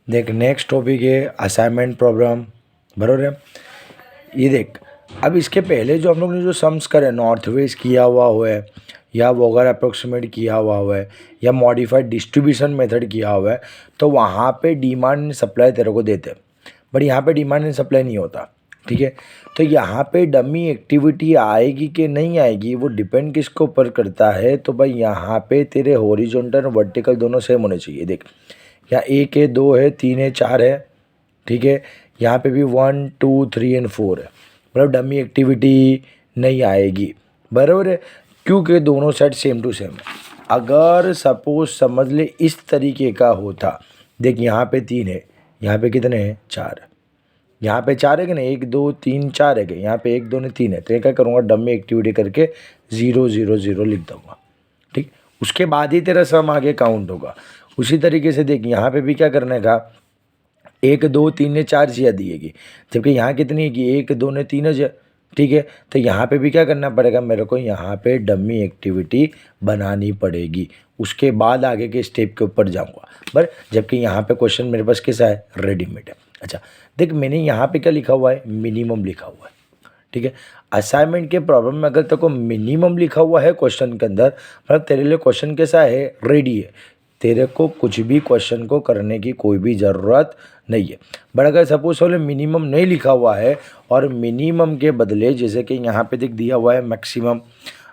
देख next topic है assignment problem, बराबर है। ये देख, अब इसके पहले जो हम लोग ने जो सम्स करे नॉर्थ वेस्ट किया हुआ है या वोगर अप्रोक्सीमेट किया हुआ है या मॉडिफाइड डिस्ट्रीब्यूशन मेथड किया हुआ है, तो वहाँ पे डिमांड एंड सप्लाई तेरे को देते हैं, बट यहाँ पे डिमांड एंड सप्लाई नहीं होता, ठीक है। तो यहाँ पे डमी एक्टिविटी आएगी कि नहीं आएगी वो डिपेंड किसके ऊपर करता है। तो भाई यहाँ पे तेरे हॉरिजॉन्टल और वर्टिकल दोनों सेम होने चाहिए। देख यहाँ 1 है, 2 है, 3 है, 4 है, ठीक है। यहाँ पे भी 1 2 3 एंड 4 है, मतलब डमी एक्टिविटी नहीं आएगी, बराबर है, क्योंकि दोनों साइड सेम टू सेम है। अगर सपोज समझ ले इस तरीके का होता, देख यहाँ पे 3 है, यहाँ पे कितने हैं 4, यहाँ पे 4 है कि नहीं, 1 2 3 4 है कि यहाँ पे 1 2 ने 3 है, तो ये क्या करूँगा डमी एक्टिविटी करके 0 0 0 लिख दूँगा, ठीक। उसके बाद ही तेरा सम आगे काउंट होगा। उसी तरीके से देख यहाँ पे भी क्या करने का, 1 2 3 ने 4 चीज़ें दिएगी, जबकि यहाँ कितनी है कि 1 2 ने 3 है, ठीक है। तो यहाँ पे भी क्या करना पड़ेगा मेरे को, यहाँ पे डमी एक्टिविटी बनानी पड़ेगी, उसके बाद आगे के स्टेप के ऊपर जाऊँगा। पर जबकि यहाँ पे क्वेश्चन मेरे पास कैसा है, रेडीमेड है। अच्छा देख मैंने यहाँ पे क्या लिखा हुआ है, मिनिमम लिखा हुआ है, ठीक है। असाइनमेंट के प्रॉब्लम में अगर तेरे को मिनिमम लिखा हुआ है क्वेश्चन के अंदर, मतलब तेरे लिए क्वेश्चन कैसा है, रेडी है, तेरे को कुछ भी क्वेश्चन को करने की कोई भी ज़रूरत नहीं है। बट अगर सपोज वाले मिनिमम नहीं लिखा हुआ है और मिनिमम के बदले जैसे कि यहाँ पे देख दिया हुआ है मैक्सिमम,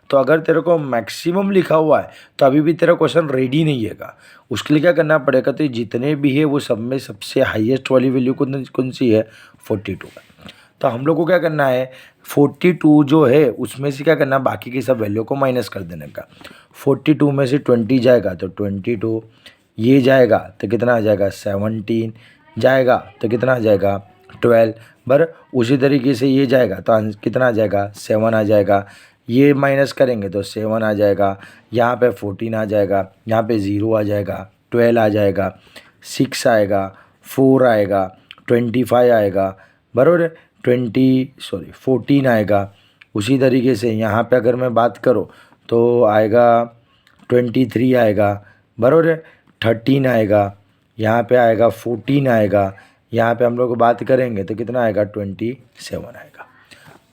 तो अगर तेरे को मैक्सिमम लिखा हुआ है तो अभी भी तेरा क्वेश्चन रेडी नहीं हैगा। उसके लिए क्या करना पड़ेगा, तो जितने भी है वो सब में सबसे हाईएस्ट वाली वैल्यू कौन सी है, 42 है। तो हम लोग को क्या करना है, 42 जो है उसमें से क्या करना, बाकी की सब वैल्यू को माइनस कर देने का। 42 में से 20 जाएगा तो 22, ये जाएगा तो कितना आ जाएगा 17, जाएगा तो कितना आ जाएगा 12, बर उसी तरीके से ये जाएगा तो कितना आ जाएगा 7 आ जाएगा, ये माइनस करेंगे तो 7 आ जाएगा, यहाँ पे 14 आ जाएगा, यहाँ पे 0 आ जाएगा, 12 आ जाएगा, 6 आएगा, 4 आएगा, 25 आएगा, बराबर 14 आएगा। उसी तरीके से यहाँ पे अगर मैं बात करूँ तो आएगा 23 आएगा, बराबर 13 आएगा, यहाँ पे आएगा 14 आएगा, यहाँ पे हम लोग बात करेंगे तो कितना आएगा 27 आएगा।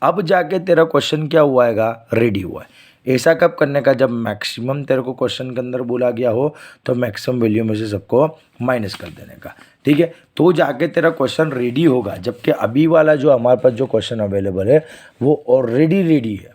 अब जाके तेरा क्वेश्चन क्या हुआ आएगा, रेडी हुआ है। ऐसा कब करने का, जब मैक्सिमम तेरे को क्वेश्चन के अंदर बोला गया हो तो मैक्सिमम वैल्यू में से सबको माइनस कर देने का, ठीक है। तो जाके तेरा क्वेश्चन रेडी होगा। जबकि अभी वाला जो हमारे पास जो क्वेश्चन अवेलेबल है वो ऑलरेडी रेडी है,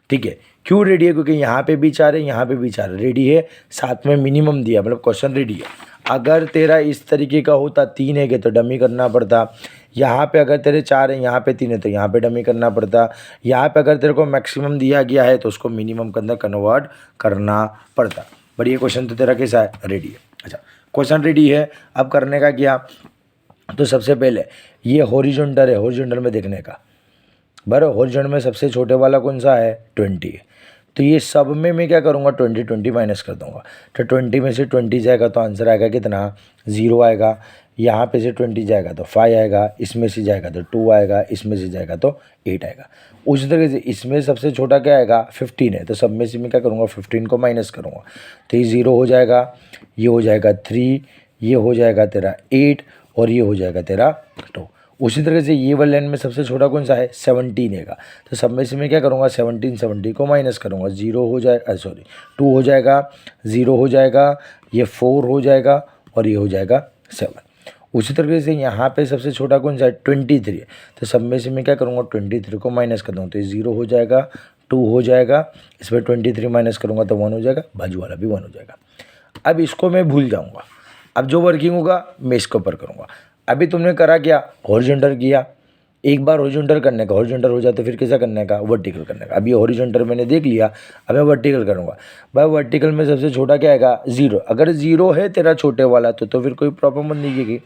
ठीक है। क्यों रेडी है, क्योंकि यहाँ पे भी 4 है, यहाँ पे भी 4 रेडी है, साथ में मिनिमम दिया, मतलब क्वेश्चन रेडी है। अगर तेरा इस तरीके का होता 3 है कि तो डमी करना पड़ता, यहाँ पे अगर तेरे 4 है, यहाँ पे 3 है तो यहाँ पे डमी करना पड़ता, यहाँ पे अगर तेरे को मैक्सिमम दिया गया है तो उसको मिनिमम के अंदर कन्वर्ट करना पड़ता। बट ये क्वेश्चन तो तेरा कैसा है, रेडी है। अच्छा क्वेश्चन रेडी है, अब करने का क्या, तो सबसे पहले ये हॉरिजॉन्टल है, हॉरिजॉन्टल में देखने का, बराबर हॉरिजॉन्टल में सबसे छोटे वाला कौन सा है 20 है। तो ये सब में मैं क्या करूँगा 20 20 माइनस कर दूँगा, तो 20 में से 20 जाएगा तो आंसर आएगा कितना 0 आएगा, यहाँ पे से 20 जाएगा तो 5 आएगा, इसमें से जाएगा तो 2 आएगा, इसमें से जाएगा तो 8 आएगा। उसी तरीके से इसमें सबसे छोटा क्या आएगा 15 है, तो सब में से मैं क्या करूँगा 15 को माइनस करूँगा, तो ये 0 हो जाएगा, ये हो जाएगा 3, ये हो जाएगा तेरा 8 और ये हो जाएगा तेरा 2। उसी तरह से ये वाले लाइन में सबसे छोटा कौन सा है 17 है का, तो सब में से मैं क्या करूँगा 70 को माइनस करूँगा, 0 हो जाएगा, सॉरी 2 हो जाएगा, 0 हो जाएगा, ये 4 हो जाएगा और ये हो जाएगा 7। उसी तरीके से यहाँ पे सबसे छोटा कौन सा है 23 है, तो सब में से मैं क्या करूँगा 23 को माइनस कर दूँगा, तो ये 0 हो जाएगा, 2 हो जाएगा, इसमें 23 माइनस करूँगा तो 1 हो जाएगा, बाजू वाला भी 1 हो जाएगा। अब इसको मैं भूल जाऊँगा, अब जो वर्किंग होगा मैं इसके ऊपर करूँगा। अभी तुमने करा क्या, हॉरिजॉन्टल किया, एक बार हॉरिजॉन्टल करने का, हॉरिजॉन्टल हो जाए तो फिर कैसा करने का, वर्टिकल करने का। अभी हॉरिजॉन्टल मैंने देख लिया, अब मैं वर्टिकल करूँगा। भाई वर्टिकल में सबसे छोटा क्या आएगा 0, अगर 0 है तेरा छोटे वाला तो फिर कोई प्रॉब्लम बन नहीं,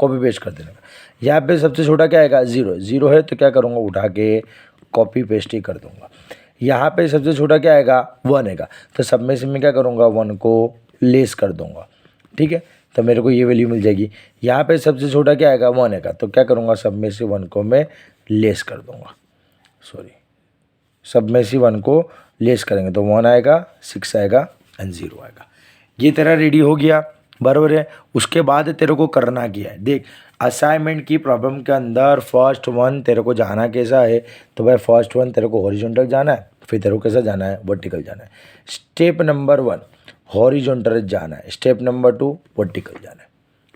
कॉपी पेस्ट कर देने का। यहाँ पे सबसे छोटा क्या आएगा 0, 0 है तो क्या करूँगा उठा के कॉपी पेस्ट ही कर दूँगा। यहाँ पे सबसे छोटा क्या आएगा 1 आएगा, तो सब में से मैं क्या करूँगा 1 को लेस कर दूँगा, ठीक है, तो मेरे को ये वैल्यू मिल जाएगी। यहाँ पे सबसे छोटा क्या आएगा 1 आएगा, तो क्या करूँगा सब में से 1 को मैं लेस कर दूँगा, सॉरी सब में से 1 को लेस करेंगे तो 1 आएगा, 6 आएगा एंड 0 आएगा। ये तेरा रेडी हो गया, बराबर है। उसके बाद तेरे को करना क्या है, देख असाइनमेंट की प्रॉब्लम के अंदर फर्स्ट वन तेरे को जाना कैसा है, तो भाई फर्स्ट वन तेरे को हॉरिजॉन्टल जाना है, फिर तेरे को कैसा जाना है, वर्टिकल जाना है। स्टेप नंबर 1 हॉरिजॉन्टल जाना है, स्टेप नंबर 2 वर्टिकल जाना है,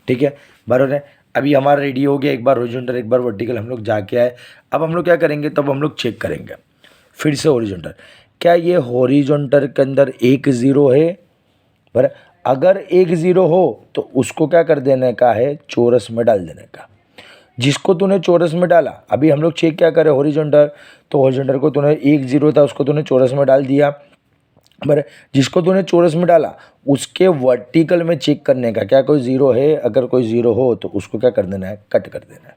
ठीक है बराबर है। अभी हमारा रेडी हो गया, एक बार हॉरिजॉन्टल एक बार वर्टिकल हम लोग जाके आए। अब हम लोग क्या करेंगे, तब हम लोग चेक करेंगे फिर से हॉरिजॉन्टल, क्या ये हॉरिजॉन्टल के अंदर एक ज़ीरो है, पर अगर एक ज़ीरो हो तो उसको क्या कर देने का है, चौरस में डाल देने का। जिसको तूने चौरस में डाला, अभी हम लोग चेक क्या करें हॉरिजॉन्टल, तो हॉरिजॉन्टल को तूने एक ज़ीरो था उसको तूने चौरस में डाल दिया, पर जिसको तूने चौरस में डाला उसके वर्टिकल में चेक करने का, क्या कोई ज़ीरो है, अगर कोई ज़ीरो हो तो उसको क्या कर देना है, कट कर देना है,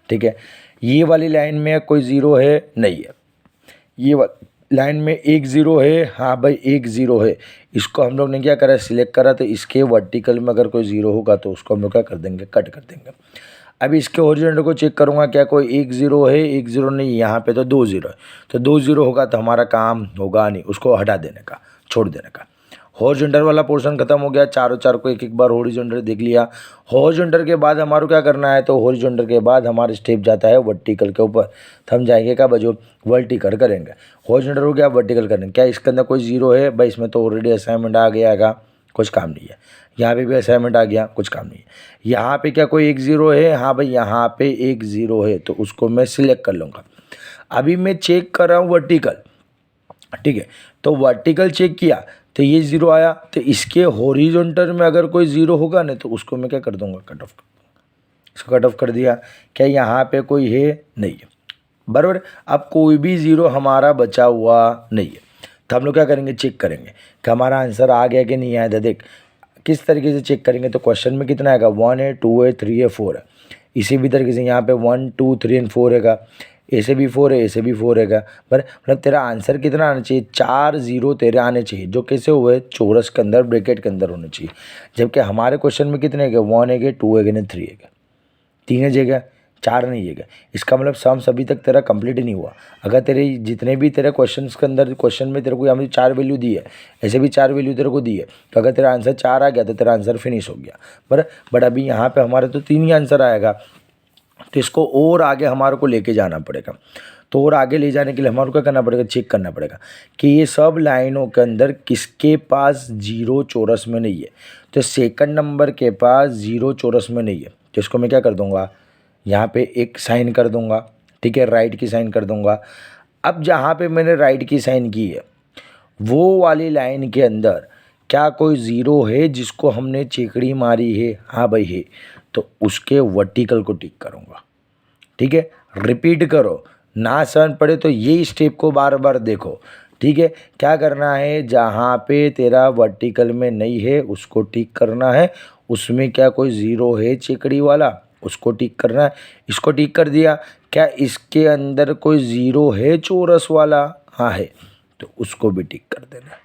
ठीक है। ये वाली लाइन में कोई ज़ीरो है, नहीं है। ये लाइन में एक ज़ीरो है, हाँ भाई एक ज़ीरो है। इसको हम लोग ने क्या करा, सिलेक्ट करा, तो इसके वर्टिकल में अगर कोई ज़ीरो होगा तो उसको हम लोग क्या कर देंगे, कट कर देंगे। अभी इसके हॉरिजॉन्टल को चेक करूँगा, क्या कोई एक ज़ीरो है, एक ज़ीरो नहीं, यहाँ पे तो दो ज़ीरो है, तो दो ज़ीरो होगा तो हमारा काम होगा नहीं, उसको हटा देने का, छोड़ देने का। हॉरिजॉन्टल वाला पोर्शन खत्म हो गया, चारों चार को एक एक बार हॉरिजॉन्टल देख लिया। हॉरिजॉन्टल के बाद हमारे क्या करना है, तो हॉरिजॉन्टल के बाद हमारा स्टेप जाता है वर्टिकल के ऊपर, तो हम जाएंगे क्या बजो, वर्टिकल करेंगे। हॉरिजॉन्टल हो गया, वर्टिकल करेंगे। क्या इसके अंदर कोई ज़ीरो है, भाई इसमें तो ऑलरेडी असाइनमेंट आ गया है, कुछ काम नहीं है। यहाँ पे भी असाइनमेंट आ गया, कुछ काम नहीं है। यहाँ पे क्या कोई एक ज़ीरो है, हाँ भाई यहाँ पे एक ज़ीरो है, तो उसको मैं सिलेक्ट कर लूँगा। अभी मैं चेक कर रहा हूँ वर्टिकल, ठीक है, तो वर्टिकल चेक किया तो ये ज़ीरो आया, तो इसके हॉरिजॉन्टल में अगर कोई ज़ीरो होगा ना तो उसको मैं क्या कर दूंगा, कट ऑफ। इसको कट ऑफ कर दिया। क्या यहाँ पे कोई है, नहीं है, बराबर। अब कोई भी ज़ीरो हमारा बचा हुआ नहीं है, तो हम लोग क्या करेंगे, चेक करेंगे कि हमारा आंसर आ गया कि नहीं आया था। देख किस तरीके से चेक करेंगे, तो क्वेश्चन में कितना आएगा, 1 है, 2 है, 3 है, 4 है। इसी भी तरीके से यहाँ पे 1 2 3 एंड 4 है, ऐसे भी 4 है, ऐसे भी 4 है। पर मतलब तेरा आंसर कितना आना चाहिए, 4 ज़ीरो तेरे आने चाहिए, जो कैसे हुए, चौरस के अंदर ब्रैकेट के अंदर होने चाहिए। जबकि हमारे क्वेश्चन में कितने है, 1 है, 2 है, 3 है, 3 है जगह, 4 नहीं है। इसका मतलब सम्स अभी तक तेरा कंप्लीट ही नहीं हुआ। अगर तेरे जितने भी तेरे क्वेश्चंस के अंदर, क्वेश्चन में तेरे को यहाँ पे 4 वैल्यू दी है, ऐसे भी 4 वैल्यू तेरे को दी है, तो अगर तेरा आंसर 4 आ गया तो तेरा आंसर फिनिश हो गया। बट अभी यहाँ पे हमारे तो 3 ही आंसर आएगा, तो इसको और आगे हमारे को लेके जाना पड़ेगा। तो और आगे ले जाने के लिए हमारे को क्या करना पड़ेगा, चेक करना पड़ेगा कि ये सब लाइनों के अंदर किसके पास ज़ीरो चौरस में नहीं है। तो सेकंड नंबर के पास ज़ीरो चौरस में नहीं है, तो इसको मैं क्या कर दूंगा, यहाँ पे एक साइन कर दूंगा, ठीक है, राइट की साइन कर दूंगा। अब जहाँ पे मैंने राइट की साइन की है वो वाली लाइन के अंदर क्या कोई ज़ीरो है जिसको हमने चेकड़ी मारी है, हाँ भाई है, तो उसके वर्टिकल को टिक करूँगा, ठीक है। रिपीट करो, ना समझ पड़े तो ये स्टेप को बार बार देखो, ठीक है। क्या करना है, जहाँ पे तेरा वर्टिकल में नहीं है उसको टिक करना है, उसमें क्या कोई ज़ीरो है चेकड़ी वाला उसको टिक करना है। इसको टिक कर दिया। क्या इसके अंदर कोई ज़ीरो है चौरस वाला, हाँ है, तो उसको भी टिक कर देना है,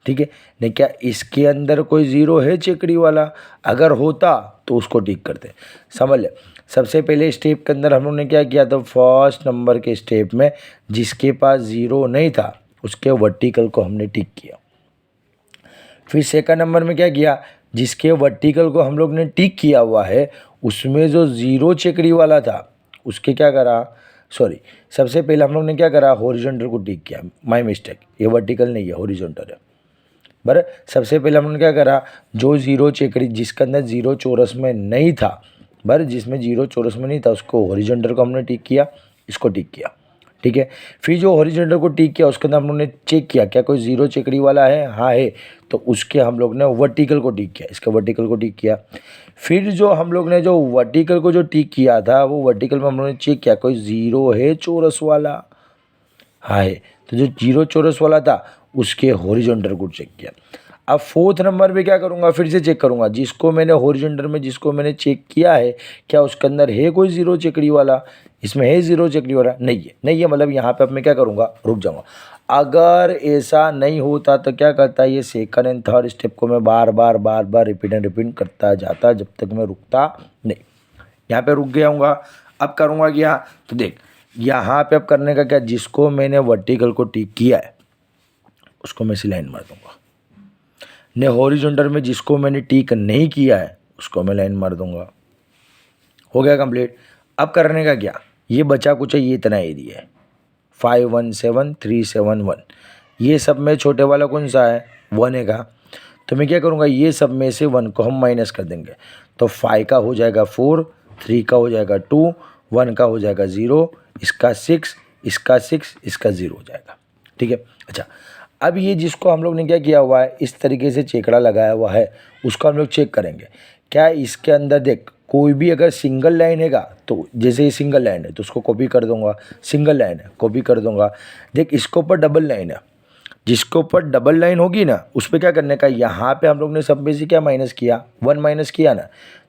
ठीक है। नहीं क्या इसके अंदर कोई ज़ीरो है चेकड़ी वाला, अगर होता तो उसको टिक करते। समझ ले, सबसे पहले स्टेप के अंदर हम लोग ने क्या किया था, फर्स्ट नंबर के स्टेप में जिसके पास ज़ीरो नहीं था उसके वर्टिकल को हमने टिक किया। फिर सेकंड नंबर में क्या किया, जिसके वर्टिकल को हम लोग ने टिक किया हुआ है उसमें जो ज़ीरो चेकड़ी वाला था उसके क्या करा, सॉरी, सबसे पहले हम लोग ने क्या करा, हॉरिजॉन्टल को टिक किया, माय मिस्टेक, ये वर्टिकल नहीं है हॉरिजॉन्टल है। बर सबसे पहले हमने क्या करा, जो ज़ीरो चेकड़ी जिसके अंदर ज़ीरो चौरस में नहीं था, जिसमें ज़ीरो चौरस में नहीं था उसको हॉरिजॉन्टल को हमने टिक किया, इसको टिक किया, ठीक है। फिर जो हॉरिजॉन्टल को टिक किया उसके अंदर हम लोग ने चेक किया क्या कोई ज़ीरो चेकड़ी वाला है, हाँ है, तो उसके हम लोग ने वर्टिकल को टिक किया, इसके वर्टिकल को टिक किया। फिर जो हम लोग ने जो वर्टिकल को जो टिक किया था वो वर्टिकल में हम लोग ने चेक किया कोई ज़ीरो है चौरस वाला, हाँ है, तो जो जीरो चौरस वाला था उसके हॉरिजॉन्टल को चेक किया। अब फोर्थ नंबर पे क्या करूँगा, फिर से चेक करूँगा जिसको मैंने हॉरिजॉन्टल में जिसको मैंने चेक किया है क्या उसके अंदर है कोई ज़ीरो चेकड़ी वाला, इसमें है ज़ीरो चेकड़ी वाला, नहीं है, नहीं है, मतलब यहाँ पे अब मैं क्या करूँगा, रुक जाऊँगा। अगर ऐसा नहीं होता तो क्या करता, ये सेकंड एंड थर्ड स्टेप को मैं बार बार रिपीट एंड रिपीट करता जाता जब तक मैं रुकता नहीं। यहाँ पे रुक गया हूँगा। अब करूँगा क्या, तो देख यहाँ पे अब करने का क्या, जिसको मैंने वर्टिकल को टिक किया है उसको मैं ऐसी लाइन मार दूंगा। ने हॉरिजॉन्टल में जिसको मैंने टिक नहीं किया है उसको मैं लाइन मार दूंगा। हो गया कंप्लीट। अब करने का क्या, ये बचा कुछ है, ये इतना एरिया है 517371, ये सब में छोटे वाला कौन सा है 1 है का, तो मैं क्या करूँगा ये सब में से 1 को हम माइनस कर देंगे, तो 5 का हो जाएगा 4, 3 का हो जाएगा 2, 1 का हो जाएगा 0, इसका 6, इसका 6, इसका 0 हो जाएगा। ठीक है। अच्छा, अब ये जिसको हम लोग ने क्या किया हुआ है इस तरीके से चेकड़ा लगाया हुआ है उसको हम लोग चेक करेंगे। क्या इसके अंदर देख कोई भी अगर सिंगल लाइन हैगा तो जैसे ये सिंगल लाइन है तो उसको कॉपी कर दूंगा, सिंगल लाइन है कॉपी कर दूंगा। देख इसके ऊपर डबल लाइन है, जिसके ऊपर डबल लाइन होगी ना उस पर क्या करने का, यहाँ पे हम लोग ने सब में से क्या माइनस किया 1 माइनस किया ना,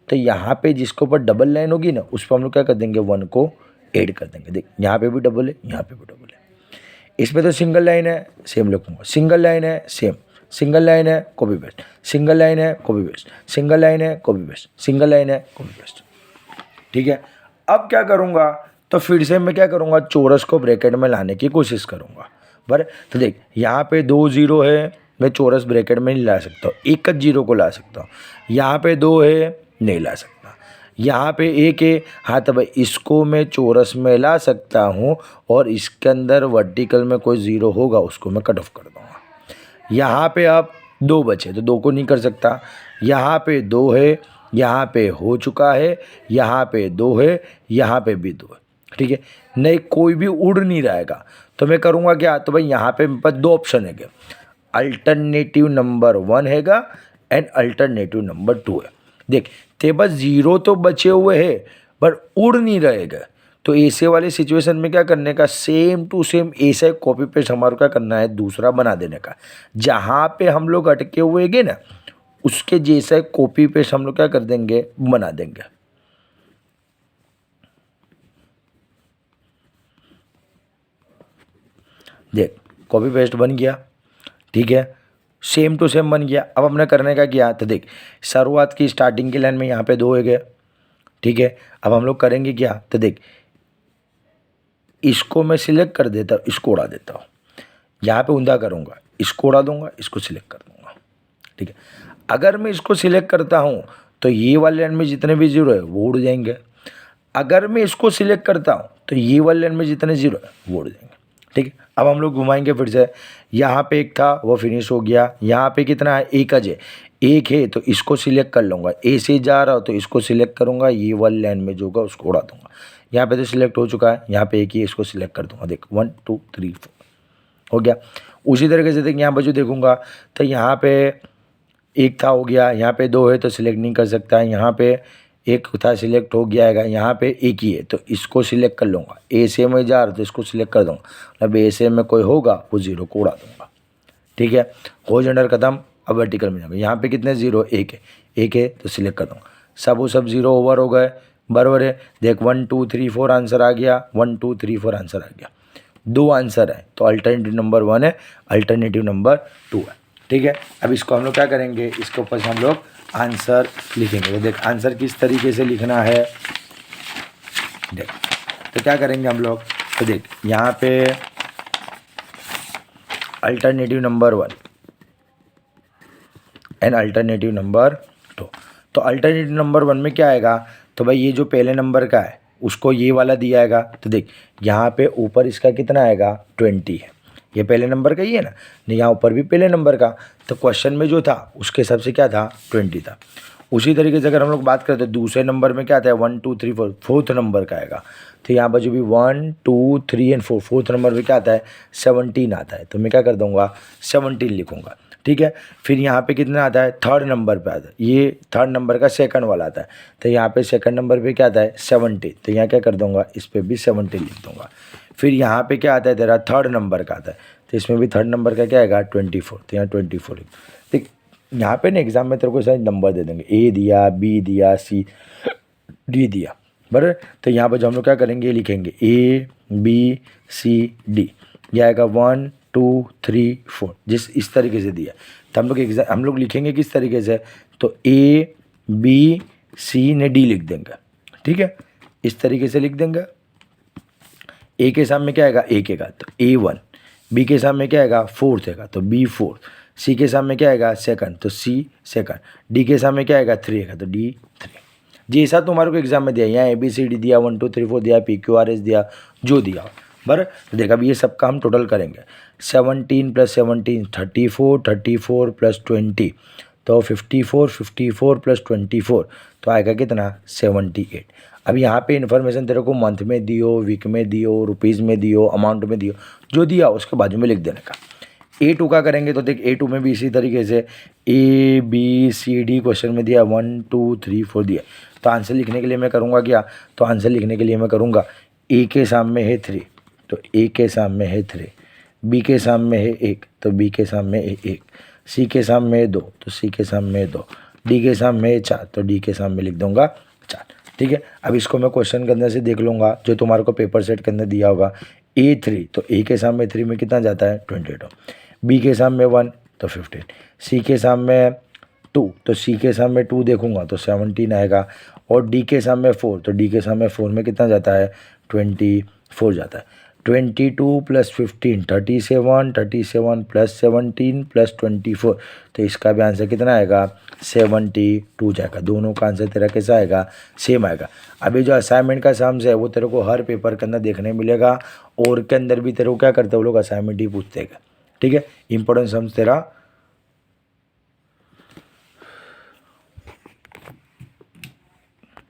तो यहाँ पे जिसके ऊपर डबल लाइन होगी ना उस पर हम लोग क्या कर देंगे 1 को ऐड कर देंगे। देख यहाँ पे भी डबल है, यहाँ पे भी डबल है। इस पे तो सिंगल लाइन है सेम लिखूंगा, सिंगल लाइन है सेम, सिंगल लाइन है कॉपी पेस्ट, सिंगल लाइन है कॉपी पेस्ट, सिंगल लाइन है कॉपी पेस्ट, सिंगल लाइन है कॉपी पेस्ट। ठीक है। अब क्या करूँगा, तो फिर से मैं क्या करूँगा चौरस को ब्रैकेट में लाने की कोशिश करूँगा। बराबर, तो देख यहाँ पे 2 0 है, मैं चौरस ब्रैकेट में नहीं ला सकता हूँ, एक 0 को ला सकता हूँ। यहाँ पे 2 है नहीं ला सकता, यहाँ पे 1 है, हाँ तो भाई इसको मैं चौरस में ला सकता हूँ और इसके अंदर वर्टिकल में कोई 0 होगा उसको मैं कट ऑफ कर दूँगा। यहाँ पे अब 2 बचे तो 2 को नहीं कर सकता, यहाँ पे 2 है, यहाँ पे हो चुका है, यहाँ पे 2 है, यहाँ पे भी 2 है। ठीक है, नहीं कोई भी उड़ नहीं रहेगा तो मैं करूँगा क्या, तो भाई यहाँ पे मेरे पास 2 ऑप्शन है, अल्टरनेटिव नंबर 1 हैगा एंड अल्टरनेटिव नंबर 2 है। देख ते बस 0 तो बचे हुए है पर उड़ नहीं रहेगा, तो ऐसे वाले सिचुएशन में क्या करने का, सेम टू सेम ऐसा कॉपी पेस्ट हमारे क्या करना है दूसरा बना देने का। जहाँ पे हम लोग अटके हुए हैं ना उसके जैसा कॉपी पेस्ट हम लोग क्या कर देंगे बना देंगे। देख कॉपी पेस्ट बन गया। ठीक है, सेम टू सेम बन गया। अब हमने करने का क्या, तो देख शुरुआत की स्टार्टिंग की लाइन में यहाँ पे 2 हो गए। ठीक है, अब हम लोग करेंगे क्या, तो देख इसको मैं सिलेक्ट कर देता हूँ, इसको उड़ा देता हूँ, यहाँ पे ऊंधा करूँगा, इसको उड़ा दूंगा, इसको सिलेक्ट कर दूंगा। ठीक है, अगर मैं इसको सिलेक्ट करता हूँ तो ये वाले लाइन में जितने भी 0 है वो उड़ जाएंगे, अगर मैं इसको सिलेक्ट करता हूँ तो ये वाले लाइन में जितने 0 है वो उड़ जाएंगे। ठीक है, अब हम लोग घुमाएंगे फिर से, यहाँ पे 1 था वो फिनिश हो गया, यहाँ पे कितना है 1 है, 1 है तो इसको सिलेक्ट कर लूँगा, ए से जा रहा हो तो इसको सिलेक्ट करूँगा, ये वाली लाइन में जो होगा उसको उड़ा दूंगा। यहाँ पे तो सिलेक्ट हो चुका है, यहाँ पे 1 ही इसको सिलेक्ट कर दूंगा। देख 1 2 3 4 हो गया। उसी तरीके से देख यहाँ पर जो देखूँगा तो यहाँ पे 1 था हो गया, यहाँ पे 2 है तो सिलेक्ट नहीं कर सकता है, यहाँ पे 1 था सिलेक्ट हो गया है, यहाँ पे 1 ही है तो इसको सिलेक्ट कर लूँगा, ए से में जा रहा तो इसको सिलेक्ट कर दूँगा, मतलब ए से में कोई होगा वो 0 को उड़ा दूँगा। ठीक है, हॉरिजॉन्टल खत्म। अब वर्टिकल में जाऊँगा, यहाँ पे कितने 0 1 है तो सिलेक्ट कर दूँगा, सब 0 ओवर हो गए, बराबर है। देख 1 2 3 4 आंसर आ गया, 1 2 3 4 आंसर आ गया, 2 आंसर है तो अल्टरनेटिव नंबर 1 है, अल्टरनेटिव नंबर 2 है। ठीक है, अब इसको हम लोग क्या करेंगे, इसके ऊपर से हम लोग आंसर लिखेंगे। तो देख आंसर किस तरीके से लिखना है, देख तो क्या करेंगे हम लोग, तो देख यहाँ पे alternative number 1 and alternative number 2। तो अल्टरनेटिव नंबर 1 में क्या आएगा, तो भाई ये जो पहले नंबर का है उसको ये वाला दिया आएगा, तो देख यहाँ पे ऊपर इसका कितना आएगा 20 है, ये पहले नंबर का ही है ना, नहीं यहाँ ऊपर भी पहले नंबर का, तो क्वेश्चन में जो था उसके हिसाब से क्या था 20 था। उसी तरीके से अगर हम लोग बात करते हैं दूसरे नंबर में क्या आता है 1 2 3 4 फोर्थ नंबर का आएगा, तो यहाँ पर जो भी 1 2 3 एंड 4 फोर्थ नंबर में क्या आता है 17 आता है, तो मैं क्या कर दूँगा 17 लिखूँगा। ठीक है, फिर यहाँ पे कितना आता है थर्ड नंबर पे आता है, ये थर्ड नंबर का सेकंड वाला आता है, तो यहाँ पे सेकंड नंबर पे क्या आता है 70, तो यहाँ क्या कर दूँगा इस पर भी 70 लिख दूँगा। फिर यहाँ पे क्या आता है तेरा थर्ड नंबर का आता है, तो इसमें भी थर्ड नंबर का क्या आएगा 24, तो यहाँ 24 लिख। देख यहाँ पे ना एग्जाम में तेरे को सारे नंबर दे देंगे, ए दिया बी दिया सी डी दिया, बराबर। तो यहाँ पर जो हम लोग क्या करेंगे लिखेंगे ए बी सी डी, यह आएगा 1 2 3 4 जिस इस तरीके से दिया, तो हम लोग लिखेंगे किस तरीके से, तो ए बी सी ने डी लिख देंगे। ठीक है, इस तरीके से लिख देंगे। ए के सामने क्या आएगा 1 का तो A1, बी के सामने क्या आएगा 4 का तो B4, सी के सामने क्या आएगा सेकंड, तो सी सेकंड। डी के सामने क्या आएगा 3 आएगा, तो डी 3। जैसा तुम्हारे को एग्जाम में दिया, यहाँ ABCD दिया, 1 2 3 4 दिया, PQRS दिया, जो दिया बराबर। तो देखा अभी ये सब का हम टोटल करेंगे। 17 + 17 34, 34 + 20 तो 54, 54 + 24 तो आएगा कितना 78। अब यहाँ पे इन्फॉर्मेशन तेरे को मंथ में दियो, वीक में दियो, रुपीज़ में दियो, अमाउंट में दियो, जो दिया उसके बाजू में लिख देने का। A2 का करेंगे तो देख A2 में भी इसी तरीके से ABCD क्वेश्चन में दिया 1 2 3 4 दिया। तो आंसर लिखने के लिए मैं करूँगा क्या, तो आंसर लिखने के लिए मैं करूँगा A के सामने है 3 तो A के सामने है 3, B के सामने है 1 तो B के सामने है 1, C के सामने है 2 तो C के सामने है 2, D के सामने है 4 तो D के सामने लिख दूंगा 4। ठीक है, अब इसको मैं क्वेश्चन के अंदर से देख लूँगा जो तुम्हारे को पेपर सेट के अंदर दिया होगा। A3 तो A के सामने 3 में कितना जाता है 22, B के सामने 1 तो 15, C के सामने 2 तो C के सामने 2 देखूंगा तो 17 आएगा, और D के सामने 4 तो D के सामने 4 में कितना जाता है 24 जाता है। 22 + 15 37, 37 + 17 + 24 तो इसका भी आंसर कितना आएगा 72 जाएगा। दोनों का आंसर तेरा कैसा आएगा सेम आएगा। अभी जो असाइनमेंट का सम्स है वो तेरे को हर पेपर के अंदर देखने मिलेगा, और के अंदर भी तेरे को क्या करते हैं वो लोग असाइनमेंट ही पूछते हैं। ठीक है, इंपॉर्टेंट सम्स तेरा